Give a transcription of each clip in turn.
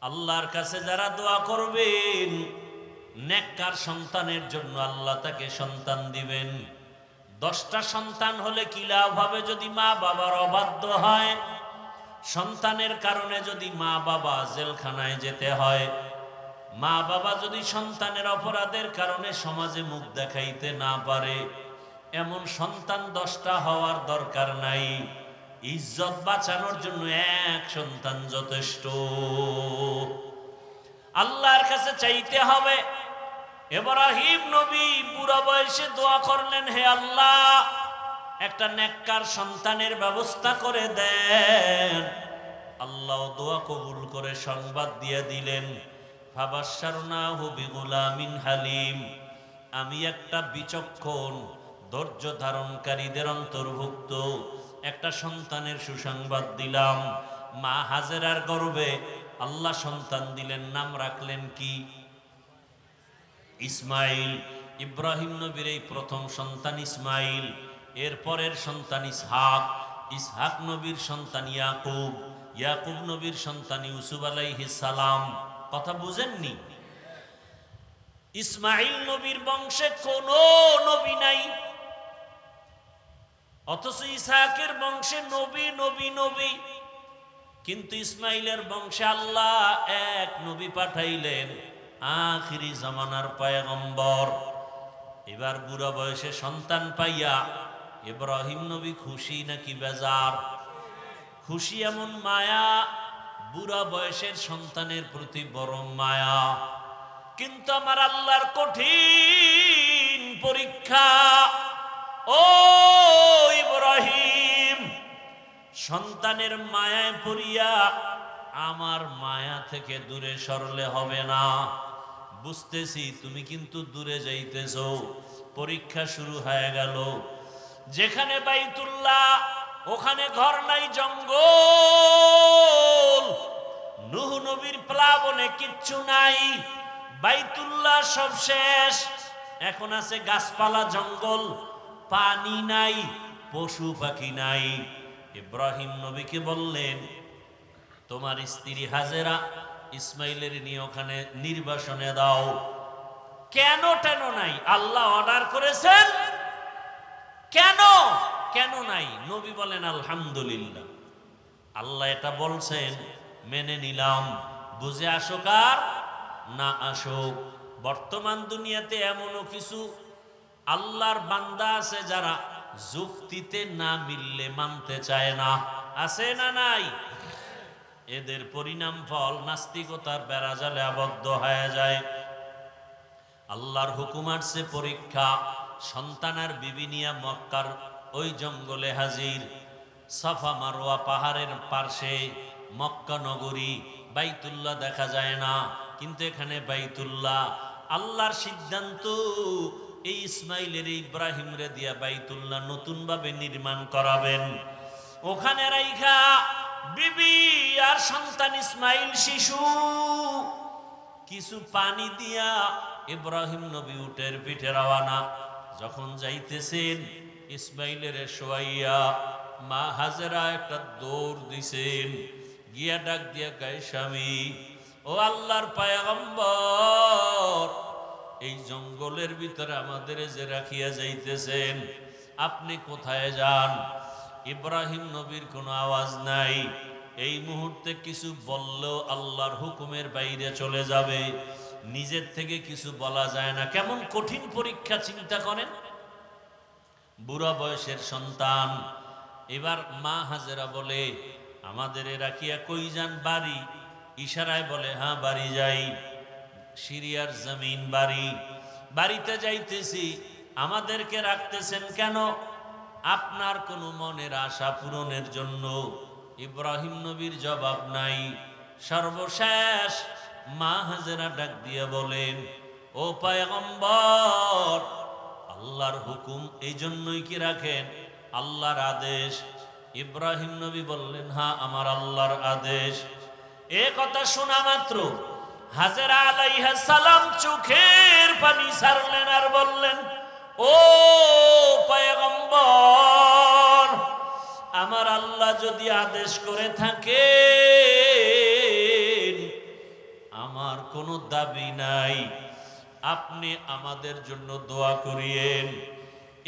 আল্লাহর কাছে যারা দোয়া করবেন নেককার সন্তানের জন্য আল্লাহ তাকে সন্তান দিবেন। 10টা সন্তান হলে কি লাভ হবে যদি মা বাবার অবাধ্য হয়? সন্তানের কারণে যদি মা বাবা জেলখানায় যেতে হয়, মা বাবা যদি সন্তানের অপরাধের কারণে সমাজে মুখ দেখাইতে না পারে, এমন সন্তান 10টা হওয়ার দরকার নাই। ইজ্জত বাঁচানোর জন্য এক সন্তান যথেষ্ট। আল্লাহর কাছে চাইতে হবে। ইব্রাহিম নবী বুড়া বয়সে দোয়া করলেন, হে আল্লাহ, একটা নেককার সন্তানের ব্যবস্থা করে দেন। আল্লাহ দোয়া কবুল করে সংবাদ দিয়ে দিলেন, ফাবাশশারনাহু বিগুলামিন হালিম। আমি একটা বিচক্ষণ ধৈর্য ধারণকারীদের অন্তর্ভুক্ত একটা সন্তানের সুসংবাদ দিলাম। মা হাজেরার গর্ভে আল্লাহ সন্তান দিলেন, নাম রাখলেন কি? ইসমাইল। ইব্রাহিম নবীর এই প্রথম সন্তান ইসমাইল, এরপরের সন্তান ইসহাক, ইসহাক নবীর সন্তান ইয়াকুব, ইয়াকুব নবীর সন্তান ইউসুফ আলাইহিস সালাম। কথা বুঝেননি? ইসমাইল নবীর বংশে কোনো নবী নাই, অথচ ইসহাকের বংশে নবী নবী নবী। কিন্তু ইসমাইলের বংশে আল্লাহ এক নবী পাঠাইলেন, আখিরি জামানার পয়গম্বর। এবার বুড়া বয়সে সন্তান পাইয়া ইব্রাহিম নবী খুশি নাকি বেজার? খুশি। এমন মায়া, বুড়া বয়সের সন্তানের প্রতি বড় মায়া। কিন্তু আমার আল্লাহর কঠিন পরীক্ষা। ও ইব্রাহিম, সন্তানের মায়ায় পড়িয়া আমার মায়া থেকে দূরে সরলে হবে না। বুঝতেছি তুমি কিন্তু দূরে যাইতেছো। পরীক্ষা শুরু হয়ে গেল। যেখানে বাইতুল্লাহ ওখানে ঘর নাই, জঙ্গল। নূহ নবীর প্লাবনে কিচ্ছু নাই, বাইতুল্লাহ সব শেষ। এখন আছে গাছপালা, জঙ্গল, পানি নাই, পশু পাখি নাই। ইব্রাহিম নবীকে বললেন, তোমার স্ত্রী হাজেরা ইসমাইলের নিয়ে ওখানে নির্বাসনে দাও। কেন টেন নাই? আল্লাহ অর্ডার করেছেন। কেন কেন নাই? নবী বলেন আলহামদুলিল্লাহ, আল্লাহ এটা বলছেন, মেনে নিলাম। বুঝে আসুক আর না আসুক, বর্তমান দুনিয়াতে এমনও কিছু আল্লাহর বান্দা আছে যারা যুক্তিতে না মিললে মানতে চায় না। আছে না নাই? এদের পরিণাম ফল নাস্তিকতার বেড়াজালে আবদ্ধ হয়ে যায়। আল্লাহর হুকুম আসছে পরীক্ষা। সন্তানের বিবি নিয়া মক্কার ওই জঙ্গলে হাজির। সাফা মারওয়া পাহাড়ের পার্শ্বে মক্কা নগরী, বাইতুল্লাহ দেখা যায় না, কিন্তু এখানে বাইতুল্লাহ। আল্লাহর সিদ্ধান্ত, এই ইসমাইলের ইব্রাহিম রে দিয়া বাইতুল্লাহ নতুন ভাবে নির্মাণ করাবেন। ওখানে রাইখা বিবি আর সন্তান ইসমাইল শিশু কিছু পানি দিয়া ইব্রাহিম নবী উটের পিঠে রওয়ানা। যখন যাইতেছেন ইসমাইলের শোয়াইয়া মা হাজেরা একটা দৌড় দিছেন, গিয়া ডাক দিয়া গায়ে, স্বামী, ও আল্লাহর পয়গম্বর, এই জঙ্গলের ভিতরে আমাদের যে রাখিয়া যাইতেছেন, আপনি কোথায় যান? ইব্রাহিম নবীর কোনো আওয়াজ নাই। এই মুহূর্তে কিছু বললেও আল্লাহর হুকুমের বাইরে চলে যাবে। নিজের থেকে কিছু বলা যায় না। কেমন কঠিন পরীক্ষা চিন্তা করেন। বুড়া বয়সের সন্তান। এবার মা হাজেরা বলে, আমাদের রাখিয়া কই যান? বাড়ি। ইশারায় বলে, হ্যাঁ বাড়ি যাই। সিরিয়ার জমিন বাড়ি। বাড়িতে যাইতেছি। আমাদেরকে রাখতেছেন কেন? আপনার কোনো মনের আশা পূরণের জন্য। ইব্রাহিম নবীর জবাব নাই। সর্বশেষ মা হাজেরা ডাক দিয়ে বলেন, ও পয়গম্বর, আল্লাহর হুকুম এই জন্যই কি রাখেন? আল্লাহর আদেশ। ইব্রাহিম নবী বললেন, হ্যাঁ আমার আল্লাহর আদেশ। এ কথা শোনা মাত্র হাজেরা আলাইহিস সালাম চোখের পানি ছাড়লেন আর বললেন, ও পয়গম্বর, আমার আল্লাহ যদি আদেশ করে থাকে আমার কোনো দাবি নাই, আপনি আমাদের জন্য দোয়া করিয়েন।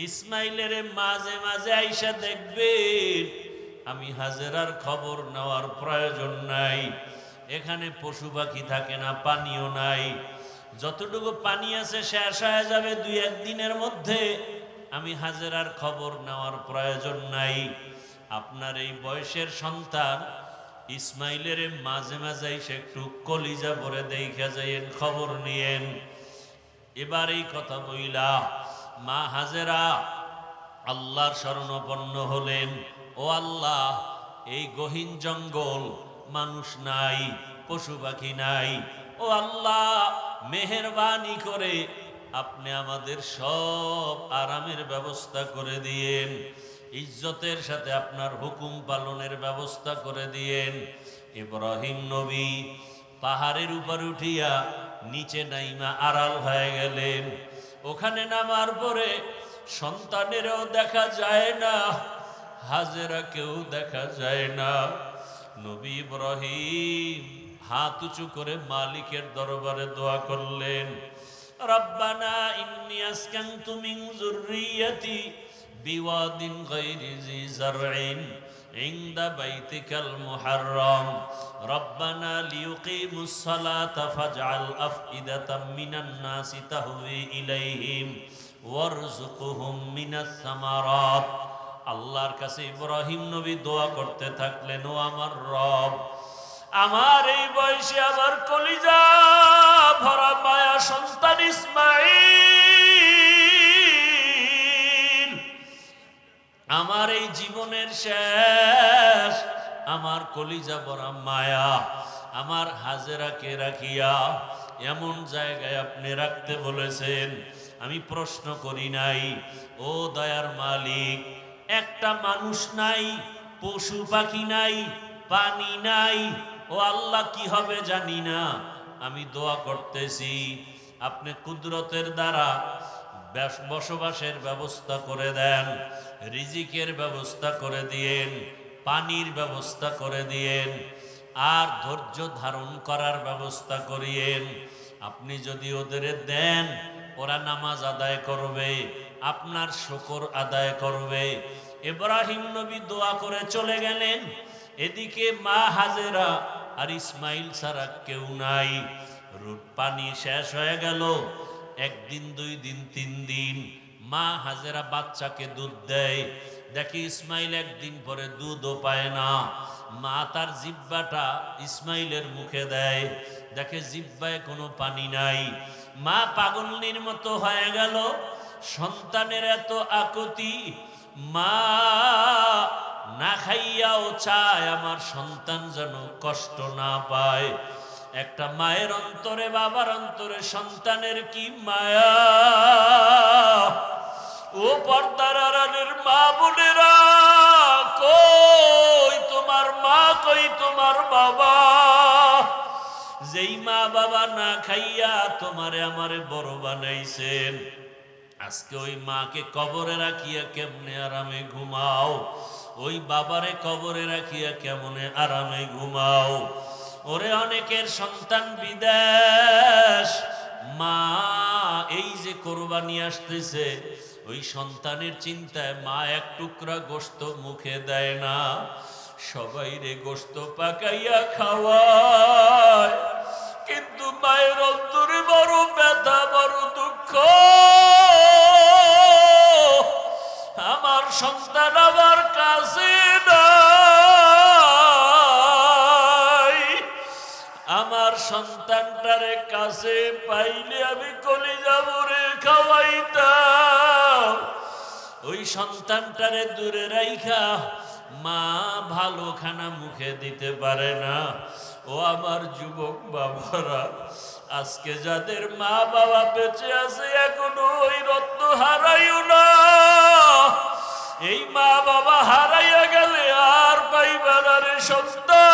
ইসমাইলের মাঝে মাঝে আইসা দেখবেন আমি হাজেরার খবর নেওয়ার প্রয়োজন নাই। এখানে পশু পাখি থাকে না, পানিও নাই, যতটুকু পানি আছে শেষ হয়ে যাবে 2-1 দিনের মধ্যে। আমি হাজেরার খবর নেওয়ার প্রয়োজন নাই। আপনার এই বয়সের সন্তান ইসমাইলের মাঝে মাঝে এসে একটু কলিজা ভরে দেখা যাইয়েন, খবর নিয়েন। এবার এই কথা বইলা মা হাজেরা আল্লাহর শরণাপন্ন হলেন। ও আল্লাহ, এই গহীন জঙ্গল, মানুষ নাই, পশু পাখি নাই, ও আল্লাহ মেহেরবানি করে আপনি আমাদের সব আরামের ব্যবস্থা করে দিয়েন, ইজ্জতের সাথে আপনার হুকুম পালনের ব্যবস্থা করে দিয়েন। ইব্রাহিম নবী পাহাড়ের উপর উঠিয়া নিচে নাইমা আড়াল হয়ে গেলেন। ওখানে নামার পরে সন্তানেরও দেখা যায় না, হাজেরাকেও দেখা যায় না। নবী ইব্রাহিম হাত উঁচু করে মালিকের দরবারে দোয়া করলেন, রব্বানা ইন্নী আসকানতু মিন যুররিয়্যাতি বিওয়াদিন গায়রি জি যারইন ইনদা বাইতিকাল মুহাররম রব্বানা লিয়ুকিমুস সালাতা ফাজআল আফইদাতাম মিনান নাসি তাহওয়ি ইলাইহিম ওয়ারযুকহুম মিনাস সামারাত। আল্লাহর কাছে ইব্রাহিম নবী দোয়া করতে থাকলেন, ও আমার রব, আমার এই বয়সে আমার কলিজা ভরা মায়া সন্তান ইসমাঈল, আমার এই জীবনের শেষ, আমার কলিজা ভরা মায়া, আমার হাজেরাকে রাখিয়া এমন জায়গায় আপনি রাখতে বলেছেন। আমি প্রশ্ন করি নাই, ও দয়ার মালিক, একটা মানুষ নাই, পশু পাখি নাই, পানি নাই, ও আল্লাহ কি হবে জানি না। আমি দোয়া করতেছি আপনি কুদরতের দ্বারা বসবাসের ব্যবস্থা করে দেন, রিজিকের ব্যবস্থা করে দিয়েন, পানির ব্যবস্থা করে দিয়েন, আর ধৈর্য ধারণ করার ব্যবস্থা করিয়েন। আপনি যদি ওদের দেন, ওরা নামাজ আদায় করবে, আপনার শুকর আদায় করবে। ইব্রাহিম নবী দোয়া করে চলে গেলেন। এদিকে মা হাজেরা আর ইসমাইল ছাড়া কেউ নাই। পানি শেষ হয়ে গেল। 1 দিন 2 দিন 3 দিন মা হাজেরা বাচ্চাকে দুধ দেয়। দেখি ইসমাইল 1 দিন পরে দুধও পায় না। মা তার জিহ্বাটা ইসমাইলের মুখে দেয়, দেখে জিহ্বায় কোনো পানি নাই। মা পাগলনির মতো হয়ে গেল, সন্তানের এত আকুতি। মা না খাইয়াও চায় আমার সন্তান যেন কষ্ট না পায়। একটা মায়ের অন্তরে, বাবার অন্তরে সন্তানের কি মায়া। ও পর্দার আড়ালের মা বোনেরা, কই তোমার মা, কই তোমার বাবা? যেই মা বাবা না খাইয়া তোমারে আমারে বড় বানাইছেন, আজকে ওই মাকে কবরে রাখিয়া কেমনে আরামে ঘুমাও? ওই বাবারে কবরে রাখিয়া কেমনে আরামে ঘুমাও? ওরে অনেকের সন্তান বিদেশ, মা এই যে কোরবানি আসতেছে, ওই সন্তানের চিন্তায় মা 1 টুকরা গোশত মুখে দেয় না, সবাই রে গোশত পাকাইয়া খাওয়ায়। কিন্তু মায়ের অন্তরে বড় ব্যথা, বড় দুঃখ। আমার সন্তান আমার কাছে নাই, আমার সন্তানটারে কাছে পাইলে আমি কলিজা ভরে খাওয়াইতাম। ওই সন্তানটারে দূরে রাইখা মা ভালো খানা মুখে দিতে পারে না। ও আমার যুবক বাবারা, আজকে যাদের মা বাবা বেঁচে আছে, এখনো ওই রত্ন হারাইও না। এই মা বাবা হারাইয়া গেলে আর পাইবার রে সন্তান।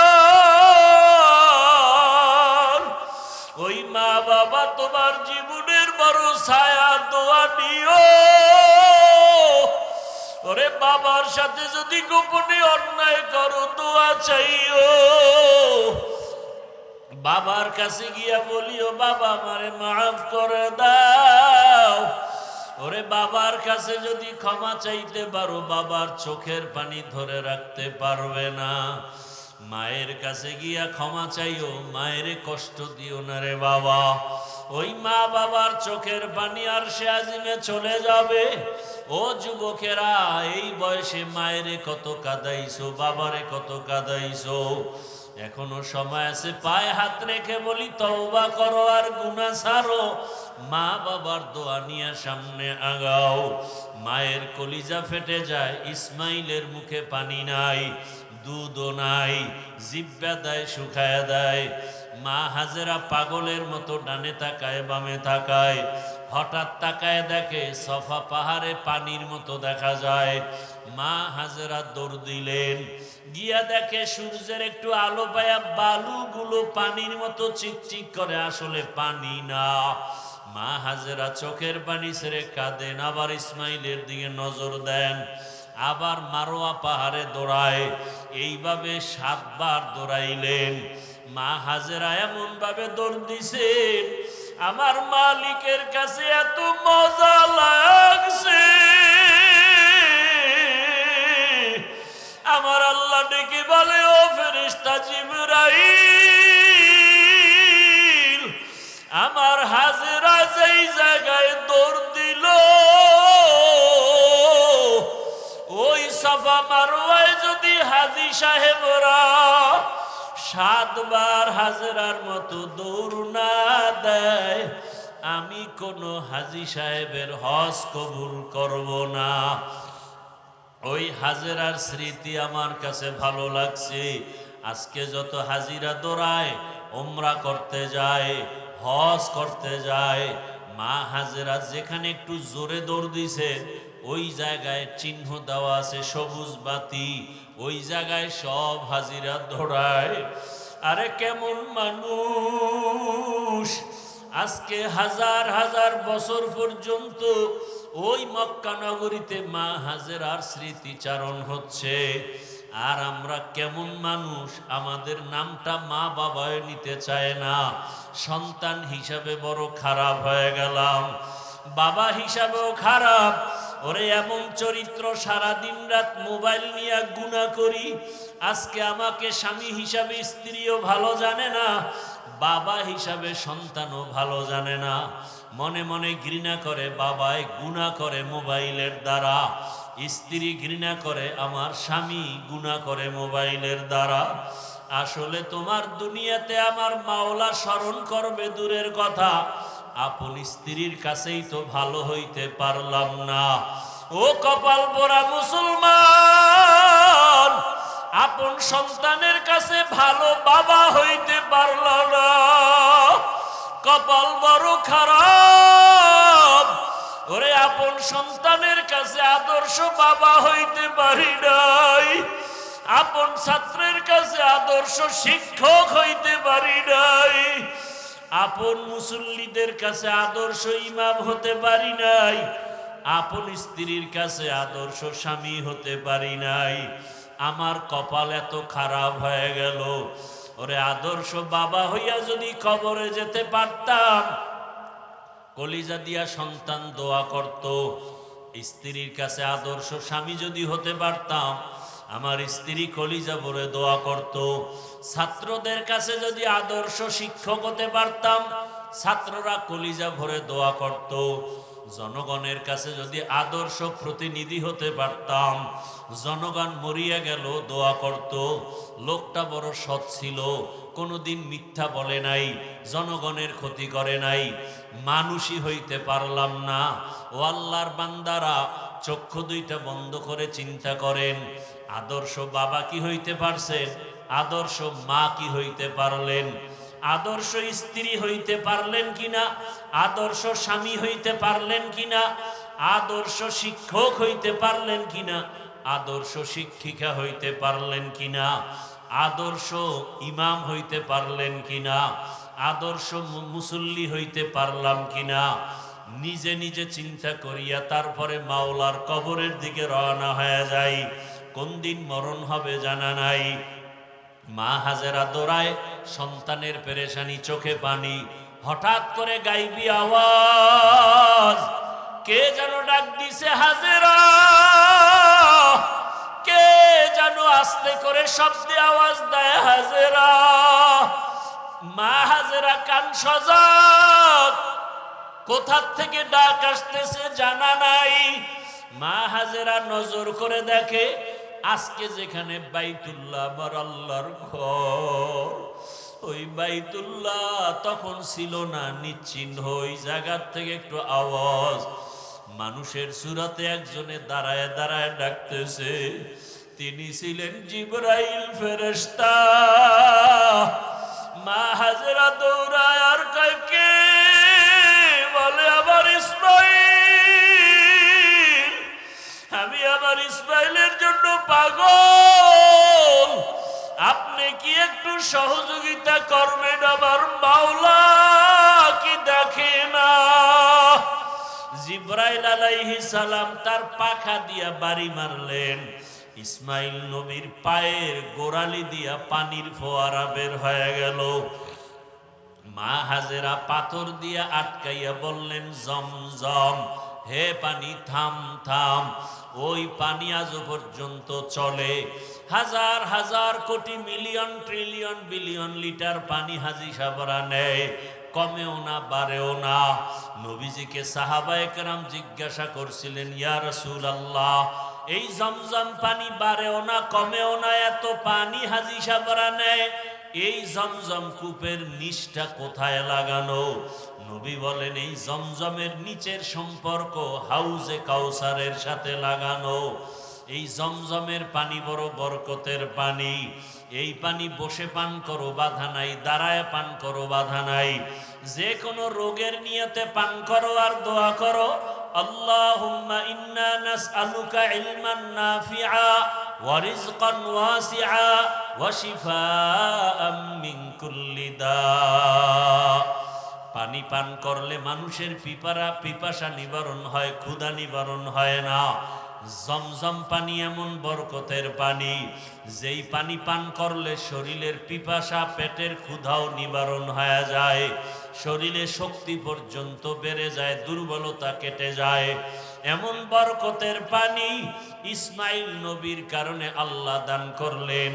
ওই মা বাবা তোমার জীবনের বড় ছায়া, দোয়া নিও। ওরে বাবার সাথে যদি গোপনে অন্যায় করো, দোয়া চাইও। বাবার কাছে গিয়া বলিও বাবা আমারে মাফ করে দাও। ওরে বাবার কাছে যদি ক্ষমা চাইতে পারো বাবার চোখের পানি ধরে রাখতে পারবে না। মায়ের কাছে গিয়া ক্ষমা চাইও, মায়ের কষ্ট দিও না রে বাবা। ওই মা বাবার চোখের পানি আরশে আজিমে চলে যাবে। ও যুবকেরা, এই বয়সে মায়েরে কত কাঁদাইছো, বাবারে কত কাঁদাইছো, এখনো সময় আছে। পায়ে হাত রেখে বলি তওবা করো আর গুনাহ ছাড়ো। মা বাবার দোয়া নিয়ে সামনে আগাও। মায়ের কলিজা ফেটে যায়, ইসমাইলের মুখে পানি নাই, দুধও নাই, জিহ্বা দেয় শুকায় দেয়। মা হাজেরা পাগলের মতো ডানে তাকায় বামে তাকায়। হঠাৎ তাকায় দেখে সফা পাহাড়ে পানির মতো দেখা যায়। মা হাজেরা দৌড় দিলেন, গিয়া দেখে সূর্যের একটু আলো পায়া বালুগুলো পানির মতো চিকচিক করে, আসলে পানি না। মা হাজেরা চোখের পানি ছেড়ে কাঁদেন, আবার ইসমাইলের দিকে নজর দেন, আবার মারোয়া পাহাড়ে দৌড়ায়। এইভাবে 7 বার দৌড়াইলেন। মা হাজেরা এমন ভাবে দৌড় দিছেন, আমার মালিকের কাছে এত মজা লাগছে। আমার আল্লাহ ডেকে বলে, ও ফেরেশতা জিবরাইল, আমার হাজেরা যেই জায়গায় দৌড় দিল ওই সাফা মারওয়ায় যদি হাজী সাহেবরা 7 বার হাজেরার মতো দৌড় না দেয়, আমি কোনো হাজী সাহেবের হজ কবুল করব না। ওই হাজেরার স্মৃতি আমার কাছে ভালো লাগছে। আজকে যত হাজিরা দৌড়ায়, ওমরা করতে যায়, হজ করতে যায়, মা হাজেরা যেখানে একটু জোরে দৌড় দিছে ওই জায়গায় চিহ্ন দেওয়া আছে সবুজ বাতি, ওই জায়গায় সব হাজিরা দৌড়ায়। আরে কেমন মানুষ! আজকে হাজার হাজার বছর পর্যন্ত ওই মক্কা নগরীতে মা হাজেরার স্মৃতিচারণ হচ্ছে। আর আমরা কেমন মানুষ, আমাদের নামটা মা বাবায় নিতে চায় না। সন্তান হিসাবে বড় খারাপ হয়ে গেলাম, বাবা হিসাবেও খারাপ। ওরে এমন চরিত্র, সারা দিন রাত মোবাইল নিয়ে গুনাহ করি। আজকে আমাকে স্বামী হিসাবে স্ত্রীও ভালো জানে না, বাবা হিসাবে সন্তানও ভালো জানে না। মনে মনে ঘৃণা করে বাবায়, গুনাহ করে মোবাইলের দ্বারা। স্ত্রী ঘৃণা করে আমার স্বামী, গুনাহ করে মোবাইলের দ্বারা। আসলে তোমার দুনিয়াতে আমার মাওলা স্মরণ করবে দূরের কথা, আপন স্ত্রীর কাছেই তো ভালো হইতে পারলাম না। ও কপাল পোড়া মুসলমান, আপন সন্তানের কাছে ভালো বাবা হইতে পারল না, কপাল বড় খারাপ। ওরে আপন সন্তানের কাছে আদর্শ বাবা হইতে পারি নাই, আপন ছাত্রের কাছে আদর্শ শিক্ষক হইতে পারি নাই, আপন মুসল্লিদের কাছে আদর্শ ইমাম হতে পারি নাই, আপন স্ত্রীর কাছে আদর্শ স্বামী হতে পারি নাই। আমার কপাল এত খারাপ হয়ে গেল। ওরে আদর্শ বাবা হইয়া যদি কবরে যেতে পারতাম, কলিজা দিয়া সন্তান দোয়া করত। স্ত্রীর কাছে আদর্শ স্বামী যদি হতে পারতাম, আমার স্ত্রী কলিজা ভরে দোয়া করত। ছাত্রদের কাছে যদি আদর্শ শিক্ষক হতে পারতাম, ছাত্ররা কলিজা ভরে দোয়া করত। জনগণের কাছে যদি আদর্শ প্রতিনিধি হতে পারতাম, জনগণ মরিয়া গেল দোয়া করত। লোকটা বড় সৎ ছিল, কোনোদিন মিথ্যা বলে নাই, জনগণের ক্ষতি করে নাই। মানুষই হইতে পারলাম না। ও আল্লাহর বান্দারা, চক্ষু দুইটা বন্ধ করে চিন্তা করেন, আদর্শ বাবা কি হইতে পারছেন? আদর্শ মা কি হইতে পারলেন? আদর্শ স্ত্রী হইতে পারলেন কিনা? আদর্শ স্বামী হইতে পারলেন কিনা? আদর্শ শিক্ষক হইতে পারলেন কিনা? আদর্শ শিক্ষিকা হইতে পারলেন কিনা? আদর্শ ইমাম হইতে পারলেন কিনা? আদর্শ মুসল্লি হইতে পারলাম কিনা? নিজে নিজে চিন্তা করিয়া তারপরে মাওলার কবরের দিকে রওনা হয়ে যাই। কোন দিন মরণ হবে জানা নাই। মা হাজেরা দৌড়ায়, সন্তানের পেরেশানি, চোখে পানি। হঠাৎ করে গাইবি আওয়াজ, কে যেন ডাক দিছে, হাজেরা। কে যেন আস্তে করে শব্দে আওয়াজ দেয়, হাজেরা। মা হাজেরা কান সজাগ, কোথার থেকে ডাক আসতেছে জানা নাই। মা হাজেরা নজর করে দেখে, আজকে যেখানে বাইতুল্লাহ আমার আল্লাহর ঘর, ওই বাইতুল্লাহ তখন ছিল না, নিশ্চিহ্ন। ওই জায়গার থেকে একটু আওয়াজ, মানুষের সুরাতে একজনে দাঁড়ায় দাঁড়ায় ডাকতেছে। তিনি ছিলেন জিবরাইল ফেরেশতা। মা হাজেরা দৌড়ায় আর কয়, কে? বলে, আমার ইসমাইল। আমি আমার ইসমাইলের জন্য পাগল, আপনি কি একটু সহযোগিতা করবেন? আমার মাওলা কি দেখে না? জিবরাইল আলাইহিস সালাম তার পাখা দিয়া বাড়ি মারলেন। ইসমাইল নবীর পায়ের গোড়ালি দিয়া পানির ফোয়ারা বের হয়ে গেল। মা হাজেরা পাথর দিয়া আটকাইয়া বললেন, জমজম, হে পানি থাম থাম। ওই পানি আজ পর্যন্ত চলে। হাজার হাজার কোটি মিলিয়ন ট্রিলিয়ন বিলিয়ন লিটার পানি হাজি সাবরা নেয়, কমেও না বাড়েও না। নবীজিকে সাহাবায়ে কেরাম জিজ্ঞাসা করছিলেন, ইয়া রাসূলুল্লাহ, এই জমজম পানি বাড়েও না কমেও না, এত পানি হাজি সাবরা নেয়, এই জমজম কূপের নিচটা কোথায় লাগানো? নবী বলেন, এই জমজমের নিচের সম্পর্ক হাউজে কাউসারের সাথে লাগানো। এই জমজমের পানি বড় বরকতের পানি। এই পানি বসে পান করো বাধা নাই, দাঁড়ায় পান করো বাধা নাই। যে কোনো রোগের নিয়তে পান করো আর দোয়া করো, আল্লাহুম্মা ইন্না নাসআলুকা ইলমান নাফিআ ওয়া রিজকান ওয়াসিআ ওয়া শিফাআম মিন কুল্লি দা। পানি পান করলে মানুষের পিপাসা নিবারণ হয়, ক্ষুধা নিবারণ হয় না। জমজম পানি এমন বরকতের পানি, যেই পানি পান করলে শরীরের পিপাসা, পেটের ক্ষুধাও নিবারণ হয়ে যায়, শরীরে শক্তি পর্যন্ত বেড়ে যায়, দুর্বলতা কেটে যায়। এমন বরকতের পানি ইসমাইল নবীর কারণে আল্লাহ দান করলেন।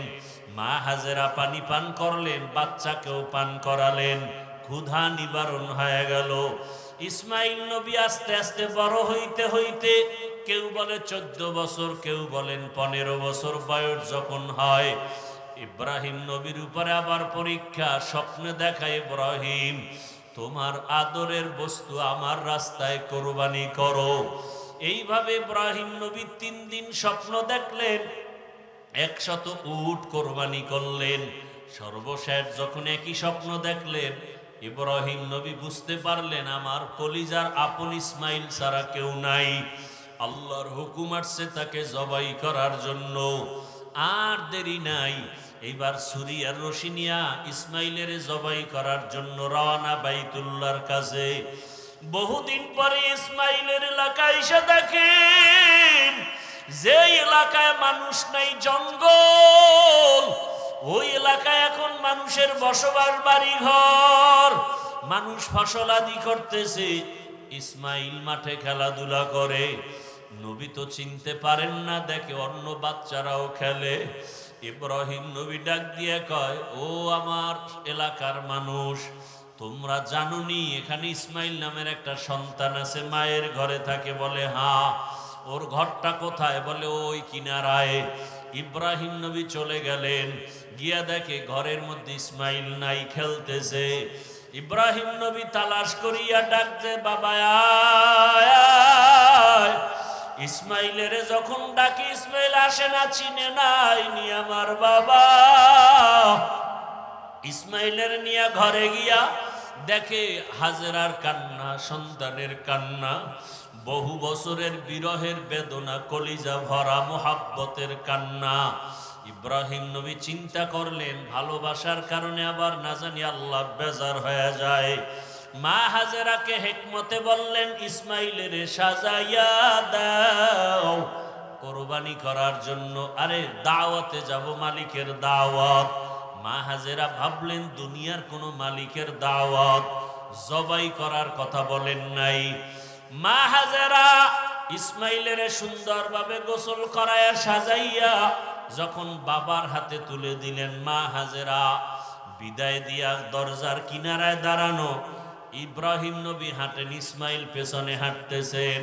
মা হাজেরা পানি পান করলেন, বাচ্চাকেও পান করালেন, ক্ষুধা নিবারণ হয়ে গেল। ইসমাইল নবী আস্তে আস্তে বড় হইতে হইতে, কেউ বলে 14 বছর, কেউ বলেন 15 বছর বয়স যখন হয়, ইব্রাহিম নবীর উপরে আবার পরীক্ষা। স্বপ্নে দেখায়, ইব্রাহিম, তোমার আদরের বস্তু আমার রাস্তায় কোরবানি করো। এইভাবে ইব্রাহিম নবী 3 দিন স্বপ্ন দেখলেন, 100 উট কোরবানি করলেন। সর্বশেষ যখন একই স্বপ্ন দেখলেন, ইব্রাহিম নবী বুঝতে পারলেন, আমার কলিজার আপন ইসমাইল ছাড়া কেউ নাই। আল্লাহর হুকুম আসছে তাকে জবাই করার জন্য। আর দেরি নাই, এইবার ছুরি আর রশি নিয়া ইসমাইলের জবাই করার জন্য রওনা বাইতুল্লাহর কাছে। বহুদিন পরে ইসমাইলের এলাকায় এসে দেখেন, যে এলাকায় মানুষ নাই, জঙ্গল, ওই এলাকায় এখন মানুষের বসবাস, বাড়ি ঘর, মানুষ ফসলাদি করতেছে। ইসমাইল মাঠে খেলাধুলা করে। নবী তো চিনতে পারেন না, দেখে অন্য বাচ্চারাও খেলে। ইব্রাহিম নবী ডাক দিয়ে কয়, ও আমার এলাকার মানুষ, তোমরা জানোনি এখানে ইসমাইল নামের একটা সন্তান আছে, মায়ের ঘরে থাকে? বলে, হ্যাঁ। ওর ঘরটা কোথায়? বলে, ওই কিনারায়। ইব্রাহিম নবী চলে গেলেন, গিয়া দেখে ঘরের মধ্যে ইসমাইল নাই, খেলতেছে। ইব্রাহিম নবী তালাশ করিয়া ডাকছে, বাবা আয়। ইসমাইলের যখন ডাকি, ইসমাইল আসে না, চিনে নাই, নি আমার বাবা। ইসমাইলের নিয়ে ঘরে গিয়া দেখে হাজেরার কান্না, সন্তানের কান্না, বহু বছরের বিরহের বেদনা, কলিজা ভরা মোহাব্বতের কান্না। ইব্রাহিম নবী চিন্তা করলেন, ভালোবাসার কারণে আবার না জানি আল্লাহ বেজার হয়ে যায়। মা হাজেরাকে হিকমতে বললেন, ইসমাইলের সাজাইয়া দাও কোরবানি করার জন্য। আরে দাওয়াতে যাব, মালিকের দাওয়াত, মা হাজেরা ভাবলেন দুনিয়ার কোনো মালিকের দাওয়াত, জবাই করার কথা বলেন নাই। মা হাজেরা ইসমাইলের সুন্দরভাবে গোসল করায়া সাজাইয়া যখন বাবার হাতে তুলে দিলেন, মা হাজেরা বিদায় দিয়া দরজার কিনারায় দাঁড়ানো। ইব্রাহিম নবী হাঁটেন, ইসমাইল পেছনে হাঁটতেছেন।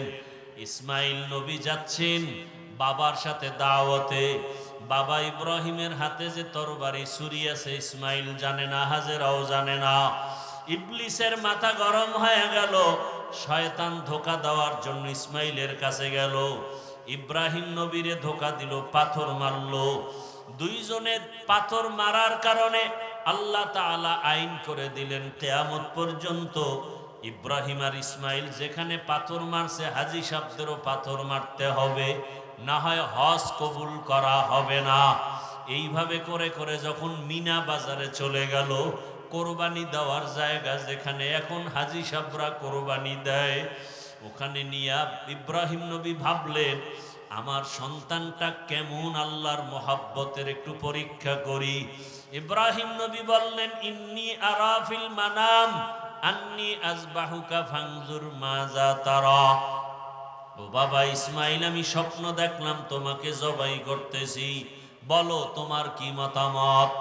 ইসমাইল নবী যাচ্ছেন বাবার সাথে দাওয়াতে। বাবা ইব্রাহিমের হাতে যে তরবারি ছুরি আছে ইসমাইল জানে না, হাজেরাও জানে না। ইবলিসের মাথা গরম হয়ে গেল, শয়তান ধোঁকা দেওয়ার জন্য ইসমাইলের কাছে গেল। ইব্রাহিম নবীরে ধোঁকা দিল, পাথর মারল। দুইজনে পাথর মারার কারণে আল্লাহ তাআলা আইন করে দিলেন কিয়ামত পর্যন্ত ইব্রাহিম আর ইসমাইল যেখানে পাথর মারছে হাজী সাহেবদেরও পাথর মারতে হবে, না হয় হজ কবুল করা হবে না। এইভাবে করে করে যখন মিনা বাজারে চলে গেল, কোরবানি দেওয়ার জায়গা যেখানে এখন হাজী সাহেবরা কোরবানি দেয়, ওখানে নিয়া ইব্রাহিম নবী ভাবলেন আমার সন্তানটা কেমন আল্লাহর মহাব্বতের একটু পরীক্ষা করি। ইব্রাহিম নবী বললেন ইন্নী আরা ফিল মানাম আন্নী আযবাহুকা ফানজুর মাজা তারা। ও বাবা ইসমাইল, আমি স্বপ্ন দেখলাম তোমাকে জবাই করতেছি, বলো তোমার কি মতামত।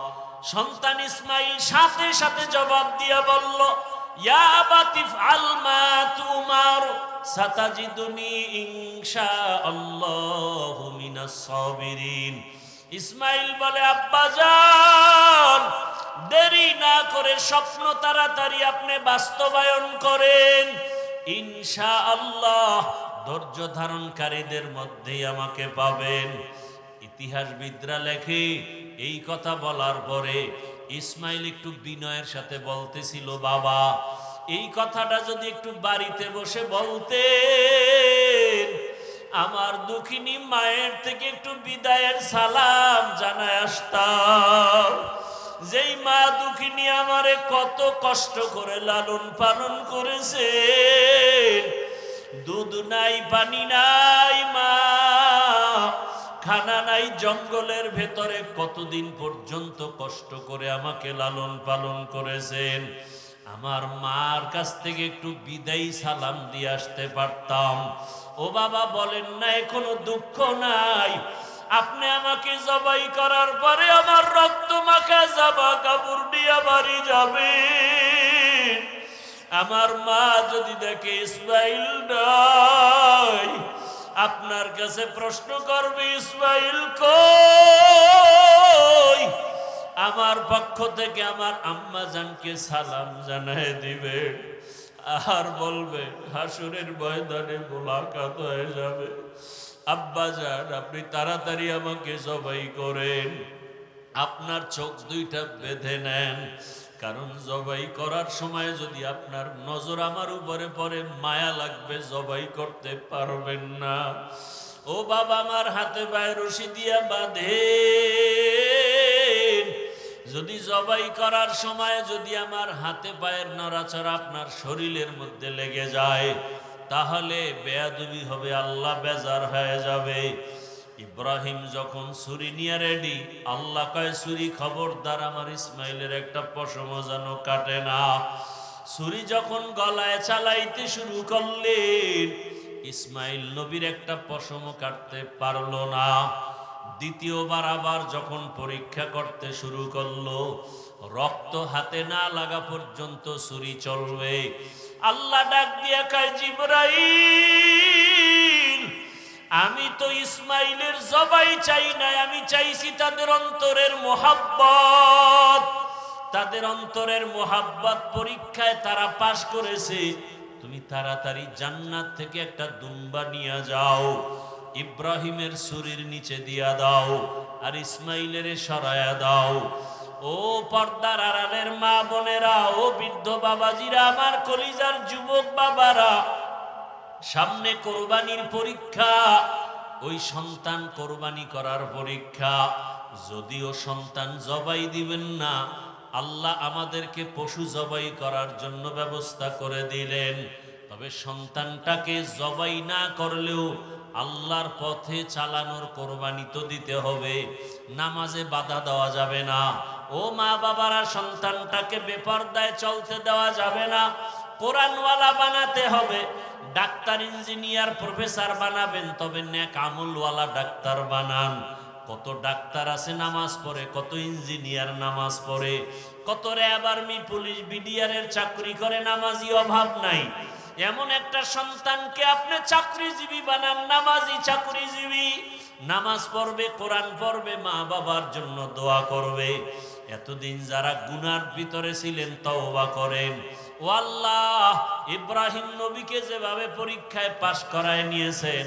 সন্তান ইসমাইল সাথে সাথে জবাব দিয়া বলল ইয়া আবাতি ফাল মা তুমার সাতাজিদুনি ইনশাআল্লাহু মিনাস সাবিরিন। ইসমাইল বলে আব্বাজান, দেরি না করে স্বপ্ন তাড়াতাড়ি আপনি বাস্তবায়ন করেন, ইনশাআল্লাহ ধৈর্য ধারণকারীদের মধ্যেই আমাকে পাবেন। ইতিহাসবিদরা লেখে এই কথা বলার পরে ইসমাইল একটু বিনয়ের সাথে বলতেছিল বাবা এই কথাটা যদি একটু বাড়িতে বসে বলতেন, আমার দুঃখিনী মায়ের থেকে একটু বিদায়ের সালাম জানায় আসতাম। যেই মা দুঃখিনী আমারে কত কষ্ট করে লালন পালন করেছে, দুধ নাই পানি নাই মা, খানা নাই, জঙ্গলের ভেতরে কতদিন পর্যন্ত কষ্ট করে আমাকে লালন পালন করেছেন। আমার মার কাছ থেকে একটু বিদায়ী সালাম দিয়ে আসতে পারতাম। ও বাবা বলেন না কোনো দুঃখ নাই, আপনি আমাকে জবাই করার পরে আমার রক্ত মাখা জামা কাপড় নিয়ে বাড়ি যাবে। আমার মা যদি দেখে ইসমাইল নাই, আপনার কাছে প্রশ্ন করবে ইসমাইল কই, আমার পক্ষ থেকে আমার আম্মা জানকে সালাম জানায় দিবে, আর বলবে হাসুরের ময়দানে মোলাকাত হয়ে যাবে। আব্বা জান আপনি তাড়াতাড়ি আমাকে জবাই করেন, আপনার চোখ দুইটা বেঁধে নেন, কারণ জবাই করার সময় যদি আপনার নজর আমার উপরে পড়ে মায়া লাগবে, জবাই করতে পারবেন না। ও বাবা আমার হাতে পায়ে রশি দিয়া বাঁধে, যদি জবাই করার সময় যদি আমার হাতে পায়ের নড়াচড়া আপনার শরীরের মধ্যে লেগে যায় তাহলে বেয়াদবি হবে, আল্লাহ বেজার হয়ে যাবে। ইব্রাহিম যখন ছুরি নিয়ে রেডি, আল্লাহ কয় ছুরি খবরদার আমার ইসমাইলের একটা পশম যেন কাটে না। ছুরি যখন গলায় চালাইতে শুরু করলেন, ইসমাইল নবীর একটা পশম কাটতে পারলো না। দ্বিতীয়বার আবার যখন পরীক্ষা করতে শুরু করলো, রক্ত হাতে না লাগা পর্যন্ত ছুরি চলবে। আল্লাহ ডাক দিয়া কয় জিবরাইল, আমি তো ইসমাইলের জবাই চাই না, আমি চাইছি তাদের অন্তরের মোহাব্বত। তাদের অন্তরের মোহাব্বত পরীক্ষায় তারা পাশ করেছে, তুমি তাড়াতাড়ি জান্নাত থেকে একটা দুম্বা নিয়ে যাও, ইব্রাহিমের ছুরির নিচে দিয়া দাও আর ইসমাইলের সরায়া দাও। ও পর্দার আড়ালের মা বোনেরা, ও বৃদ্ধ বাবাজিরা, আমার কলিজার যুবক বাবারা, সামনে কোরবানির পরীক্ষা, ওই সন্তান কোরবানি করার পরীক্ষা। যদিও সন্তান জবাই দিবেন না, আল্লাহ আমাদেরকে পশু জবাই করার জন্য ব্যবস্থা করে দিলেন, তবে সন্তানটাকে জবাই না করলেও আল্লাহর পথে চালানোর কোরবানি তো দিতে হবে। নামাজে বাধা দেওয়া যাবে না, ও মা বাবারা, সন্তানটাকে বেপরদায় চলতে দেওয়া যাবে না, কোরআনওয়ালা বানাতে হবে। ডাক্তার, ইঞ্জিনিয়ার, প্রফেসর বানাবেন, তবে নেক আমলওয়ালা ডাক্তার বানান। কত ডাক্তার আছে নামাজ পড়ে, কত ইঞ্জিনিয়ার নামাজ পড়ে, কত র্যাব, আর্মি, পুলিশ, বিডিআরের চাকরি করে, নামাজি অভাব নাই। এমন একটা সন্তানকে আপনি চাকরিজীবী বানান, নামাজি চাকরিজীবী, নামাজ পড়বে, কোরআন পড়বে, মা বাবার জন্য দোয়া করবে। এতদিন যারা গুনার ভিতরে ছিলেন তওবা করেন। ও আল্লাহ, ইব্রাহিম নবীকে যেভাবে পরীক্ষায় পাশ করায় নিয়েছেন,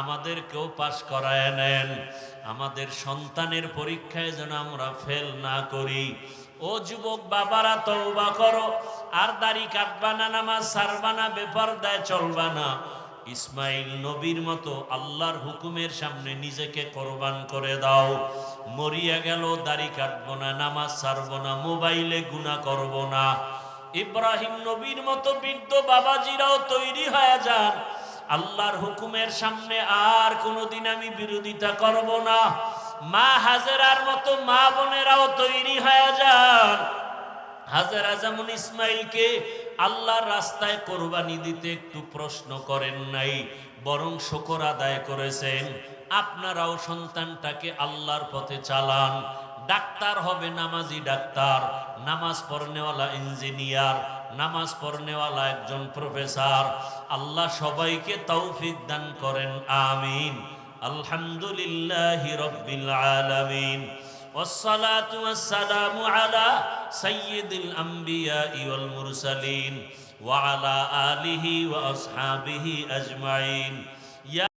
আমাদেরকেও পাশ করায় নেন। আমাদের সন্তানের পরীক্ষায় যেন আমরা ফেল না করি। ও যুবক বাবারা, তওবা করো। আর দাড়ি কাটবা না, নামাজ ছাড়বা না, বেপরদায় চলবা না। ইসমাইল নবীর মতো আল্লাহর হুকুমের সামনে নিজেকে কোরবান করে দাও। মরিয়া গেল, দাড়ি কাটবো না, নামাজ ছাড়বো না, মোবাইলে গুনাহ করব না। ইব্রাহিম নবীর মতো বৃদ্ধ বাবাজিরাও তৈরি হয়ে যান, আল্লাহর হুকুমের সামনে আর কোনোদিন আমি বিরোধিতা করব না। মা হাজেরার মতো মা বোনেরাও তৈরি হয়ে যান। হাজেরা যেমন ইসমাইলকে আল্লাহর রাস্তায় কোরবানি দিতে একটু প্রশ্ন করেন নাই, বরং শুকর আদায় করেছেন। আপনারাও সন্তানটাকে আল্লাহর পথে চালান। ডাক্তার হবে নামাজি ডাক্তার, নামাজ পড়নেওয়ালা ইঞ্জিনিয়ার, নামাজ পড়নেওয়ালা একজন প্রফেসর। আল্লাহ সবাইকে তৌফিক দান করেন, আমিন। আলহামদুলিল্লাহি রাব্বিল আলামিন। والصلاة والسلام على سيد الأنبياء والمرسلين وعلى آله وأصحابه أجمعين।